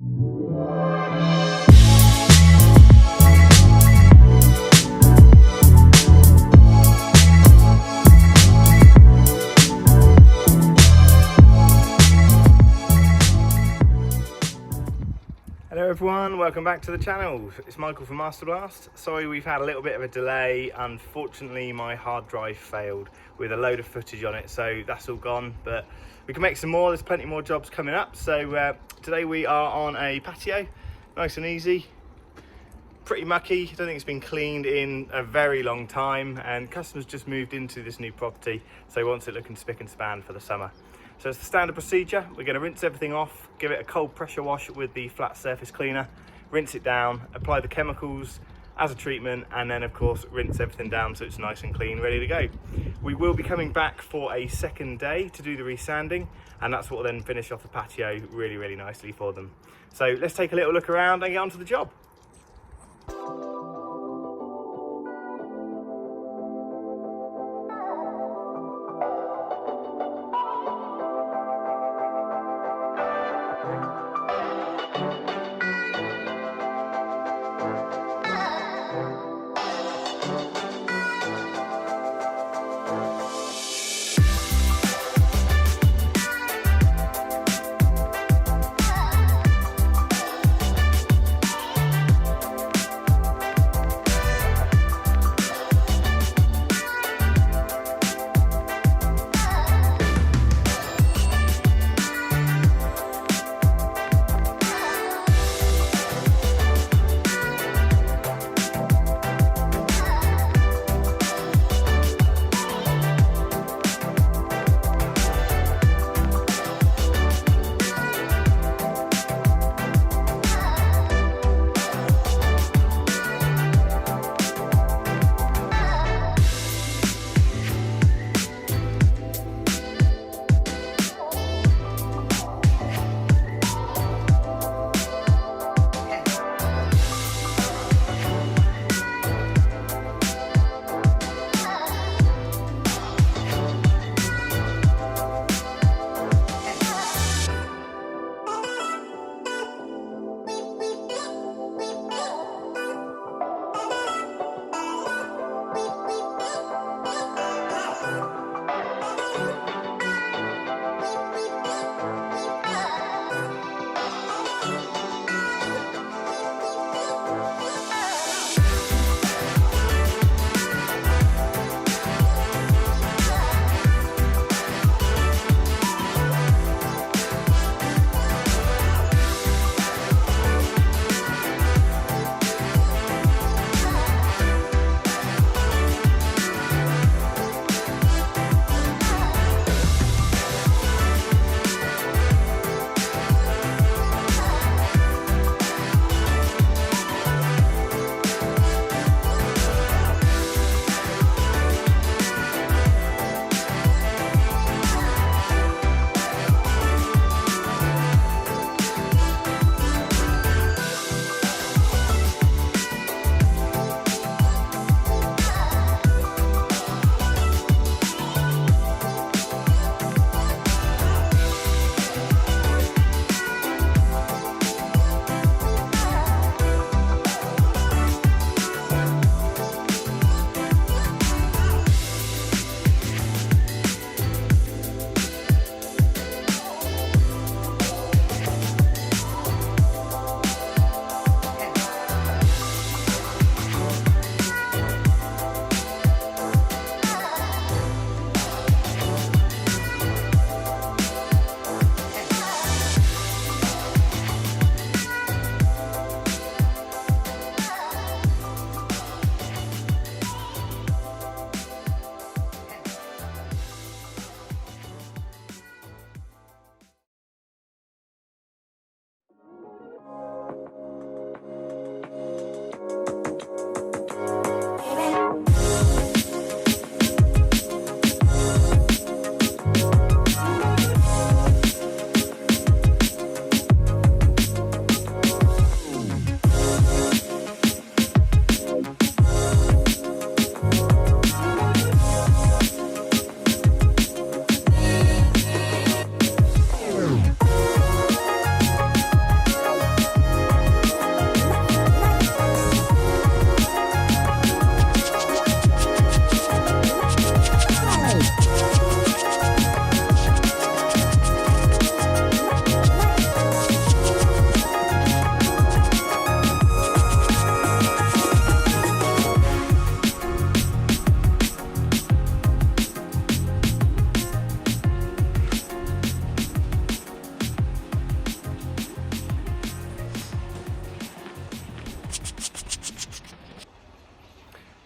Hello everyone, welcome back to the channel. It's Michael from Masterblast. Sorry we've had a little bit of a delay. Unfortunately my hard drive failed with a load of footage on it, so that's all gone, but we can make some more. There's plenty more jobs coming up. So today we are on a patio, nice and easy, pretty mucky. I don't think it's been cleaned in a very long time, and customers just moved into this new property, so he wants it looking spick and span for the summer. So it's the standard procedure. We're going to rinse everything off, give it a cold pressure wash with the flat surface cleaner, rinse it down, apply the chemicals as a treatment, and then of course rinse everything down so it's nice and clean, ready to go. We will be coming back for a second day to do the resanding, and that's what will then finish off the patio really nicely for them. So let's take a little look around and get on to the job.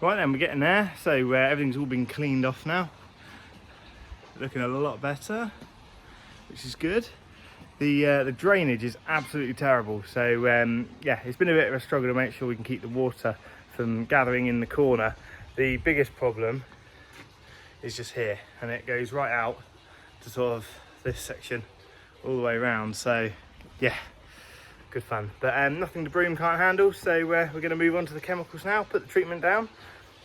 Right then, we're getting there. So everything's all been cleaned off now. Looking a lot better, which is good. The drainage is absolutely terrible. So yeah, it's been a bit of a struggle to make sure we can keep the water from gathering in the corner. The biggest problem is just here, and it goes right out to sort of this section all the way around. So yeah, good fun, but nothing the broom can't handle. So we're going to move on to the chemicals now, put the treatment down,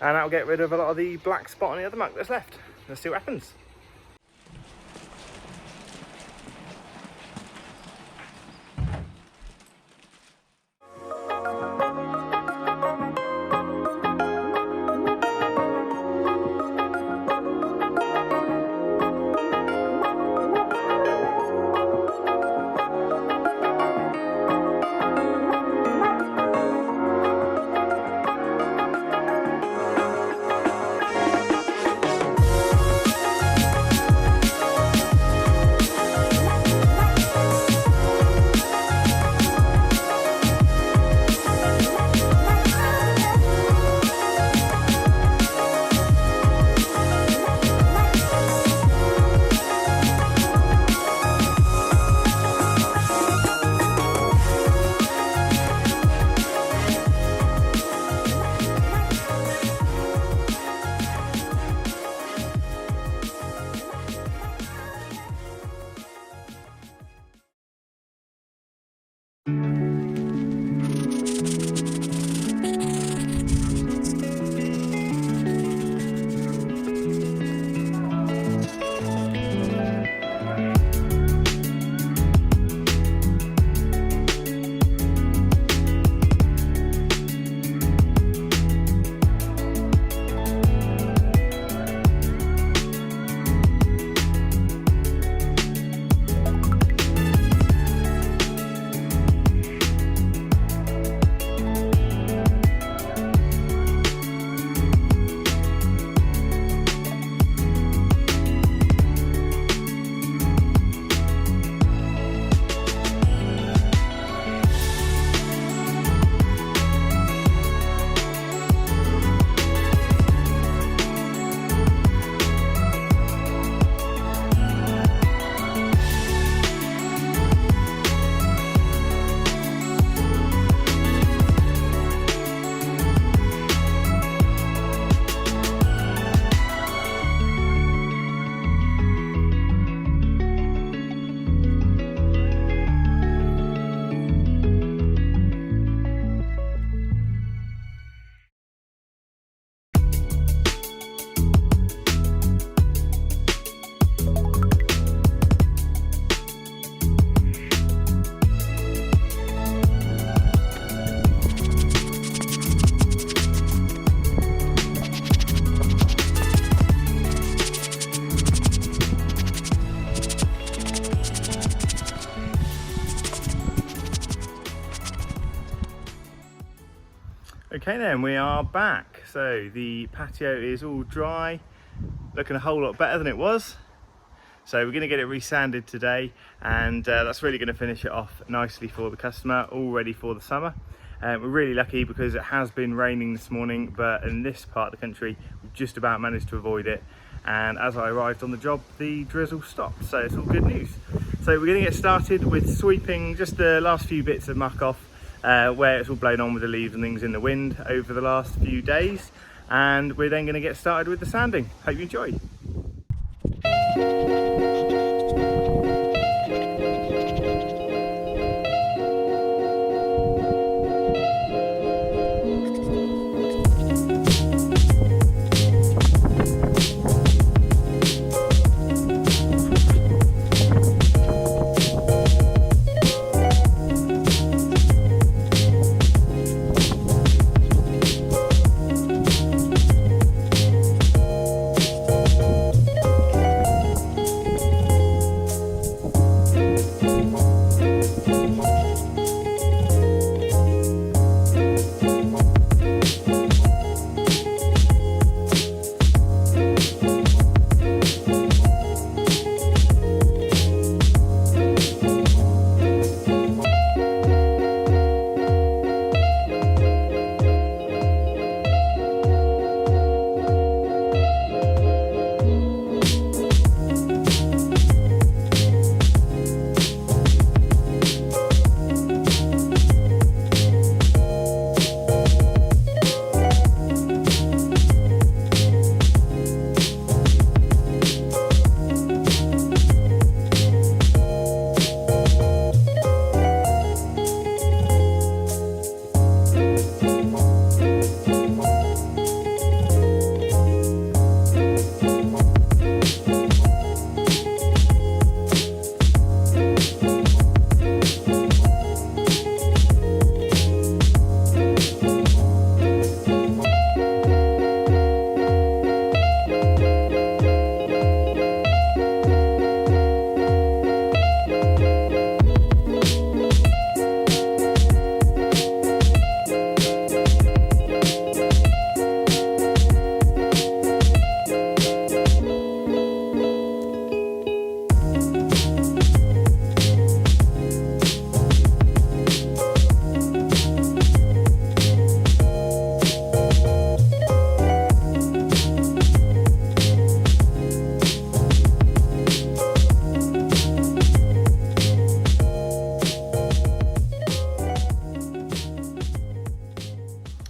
and that'll get rid of a lot of the black spot on the other muck that's left. Let's see what happens. Okay then, we are back. So the patio is all dry, looking a whole lot better than it was. So we're going to get it resanded today, and that's really going to finish it off nicely for the customer, all ready for the summer. We're really lucky because it has been raining this morning, but in this part of the country we've just about managed to avoid it, and as I arrived on the job the drizzle stopped, so it's all good news. So we're going to get started with sweeping just the last few bits of muck off where it's all blown on with the leaves and things in the wind over the last few days, and we're then going to get started with the sanding. Hope you enjoy.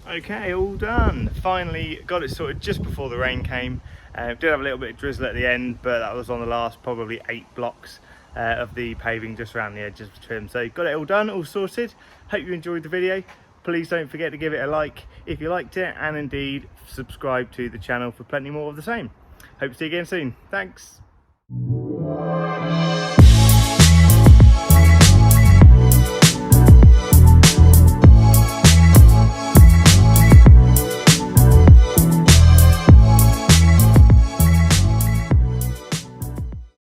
Okay, all done. Finally got it sorted just before the rain came. Did have a little bit of drizzle at the end, but that was on the last probably 8 blocks of the paving just around the edges of the trim. So got it all done, all sorted. Hope you enjoyed the video. Please don't forget to give it a like if you liked it, and indeed subscribe to the channel for plenty more of the same. Hope to see you again soon. Thanks.